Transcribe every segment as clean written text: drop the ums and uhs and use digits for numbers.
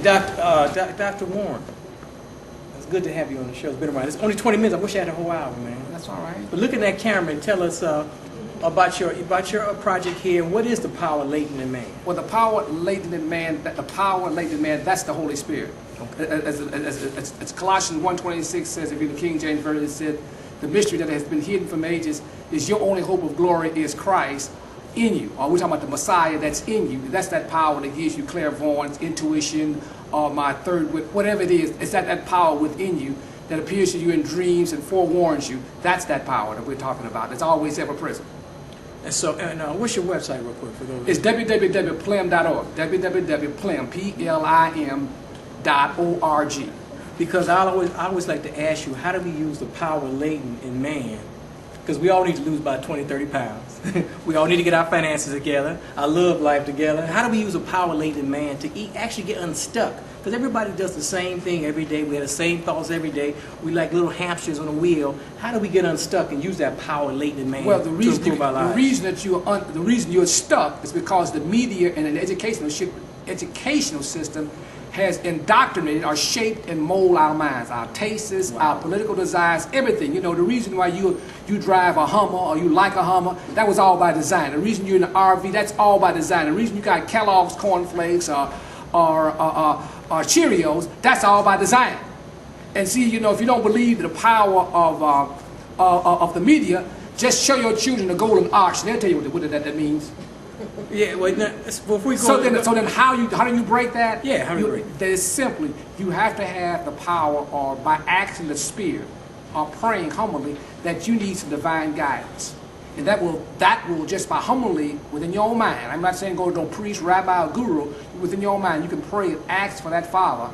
Dr. Warren, it's good to have you on the show. It's been around. It's only 20 minutes. I wish I had a whole hour, man. That's all right. But look at that camera and tell us about your project here. What is the power latent in man? Well, the power latent in man, that's the Holy Spirit. Okay. As Colossians 1:26 says, if you're the King James Version, it said, the mystery that has been hidden from ages is your only hope of glory is Christ in you. Or we're talking about the Messiah that's in you. That's that power that gives you clairvoyance, intuition, or my third wit, whatever it is. It's that power within you that appears to you in dreams and forewarns you. That's that power that we're talking about. It's always ever present. And so, what's your website, real quick, for those? It's www.plim.org. www.plim.org. Because I always like to ask you, how do we use the power latent in man? Because we all need to lose about 20, 30 pounds. We all need to get our finances together, our love life together. How do we use a power latent in man to actually get unstuck? Because everybody does the same thing every day. We have the same thoughts every day. We like little hamsters on a wheel. How do we get unstuck and use that power latent in man to improve our lives? The reason you're stuck is because the media and an educational system has indoctrinated or shaped and molded our minds, our tastes, our political desires, everything. You know, the reason why you drive a Hummer or you like a Hummer, that was all by design. The reason you're in an RV, that's all by design. The reason you got Kellogg's cornflakes or Cheerios, that's all by design. And see, you know, if you don't believe the power of the media, just show your children the golden arch, and they'll tell you what that means. Yeah, well, before we go, so then how do you break that? Yeah, how do you break that? That is simply, you have to have the power, or by asking the Spirit, or praying humbly, that you need some divine guidance. And that will just by humbly, within your own mind, I'm not saying go to no priest, rabbi, or guru, within your own mind, you can pray and ask for that Father,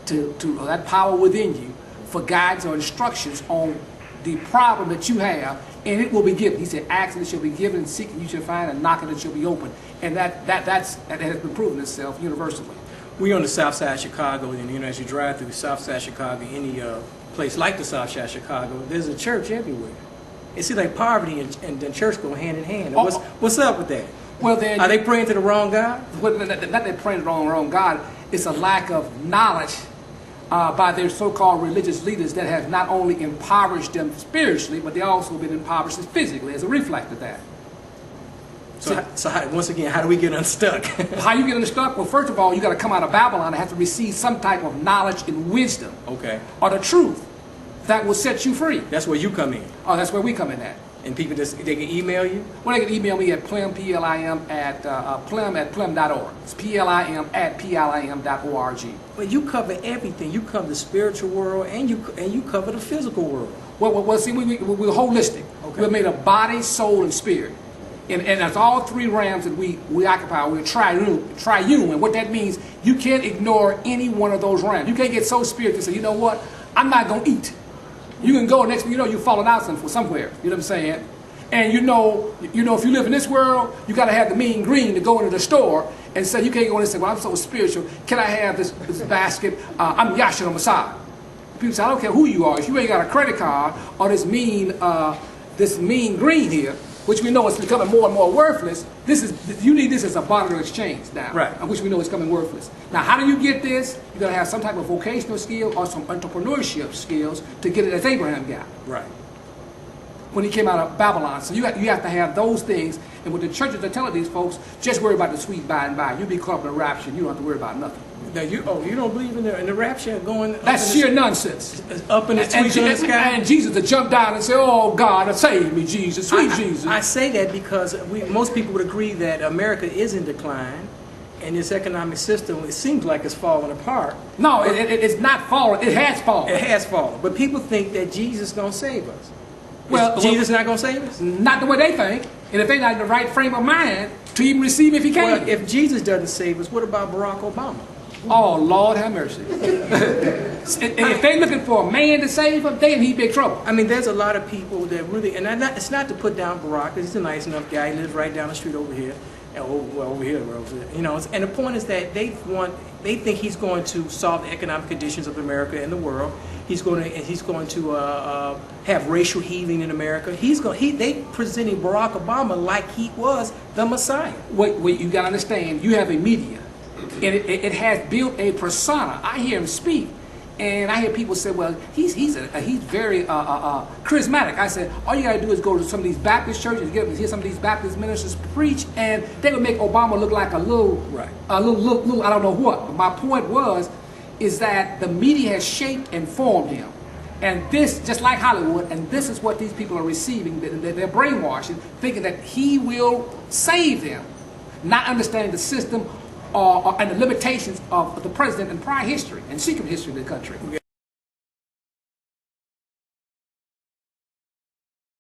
to that power within you, for guidance or instructions on the problem that you have, and it will be given. He said, ask and it shall be given, and seek and you shall find, and knock and it shall be open. And that has been proven itself universally. We're on the south side of Chicago, and you know, as you drive through the south side of Chicago, any place like the south side of Chicago, there's a church everywhere. It seems like poverty and church go hand in hand. What's up with that? Well, then, are they praying to the wrong God? Well, not they're praying to the wrong God. It's a lack of knowledge by their so-called religious leaders that have not only impoverished them spiritually, but they also been impoverished physically as a reflex of that. So once again, how do we get unstuck? How you get unstuck? Well, first of all, you got to come out of Babylon and have to receive some type of knowledge and wisdom. Okay. Or the truth that will set you free. That's where you come in. Oh, that's where we come in at. And people they can email you? Well, they can email me at PLIM, PLIM at plim.org. It's PLIM at PLIM.org. But you cover everything. You cover the spiritual world and you cover the physical world. Well, see, we're holistic. Okay. We're made of body, soul, and spirit. And that's all three realms that we occupy. We're triune. And what that means, you can't ignore any one of those realms. You can't get so spiritual and say, you know what, I'm not going to eat. You can go next, you know, you're falling out somewhere. You know what I'm saying? And you know, if you live in this world, you got to have the mean green to go into the store and say, you can't go in and say, well, I'm so spiritual. Can I have this basket? I'm Yahshua Messiah. People say, I don't care who you are. If you ain't got a credit card or this mean green here, which we know is becoming more and more worthless, you need this as a barter exchange now, right? Which we know is coming worthless. Now, how do you get this? You got to have some type of vocational skill or some entrepreneurship skills to get it as Abraham got. Right. When he came out of Babylon. So you have to have those things. And what the churches are telling these folks, just worry about the sweet by and by. You'll be caught up in the rapture. You don't have to worry about nothing. Now you don't believe in the rapture going? That's sheer nonsense. Up in the sky. And Jesus to jump down and say, "Oh God, save me, Jesus, sweet Jesus." I say that because most people would agree that America is in decline, and this economic system, it seems like it's falling apart. No, it's not falling. It has fallen. It has fallen. But people think that Jesus is going to save us. Well, Jesus not going to save us? Not the way they think. And if they're not in the right frame of mind to even receive if he can. Well, if Jesus doesn't save us, what about Barack Obama? Oh, Lord have mercy. And if they're looking for a man to save them, they're in big trouble. I mean, there's a lot of people that really, and it's not to put down Barack, because he's a nice enough guy. He lives right down the street over here. Over here, you know. And the point is that they think he's going to solve the economic conditions of America and the world. He's going to have racial healing in America. They presenting Barack Obama like he was the Messiah. Wait, you got to understand. You have a media And it has built a persona. I hear him speak, and I hear people say, "Well, he's very charismatic." I said, "All you got to do is go to some of these Baptist churches, hear some of these Baptist ministers preach, and they would make Obama look like a little I don't know what." But my point is that the media has shaped and formed him. And this, just like Hollywood, and this is what these people are receiving, they're brainwashing, thinking that he will save them, not understanding the system and the limitations of the president and prior history and secret history of the country.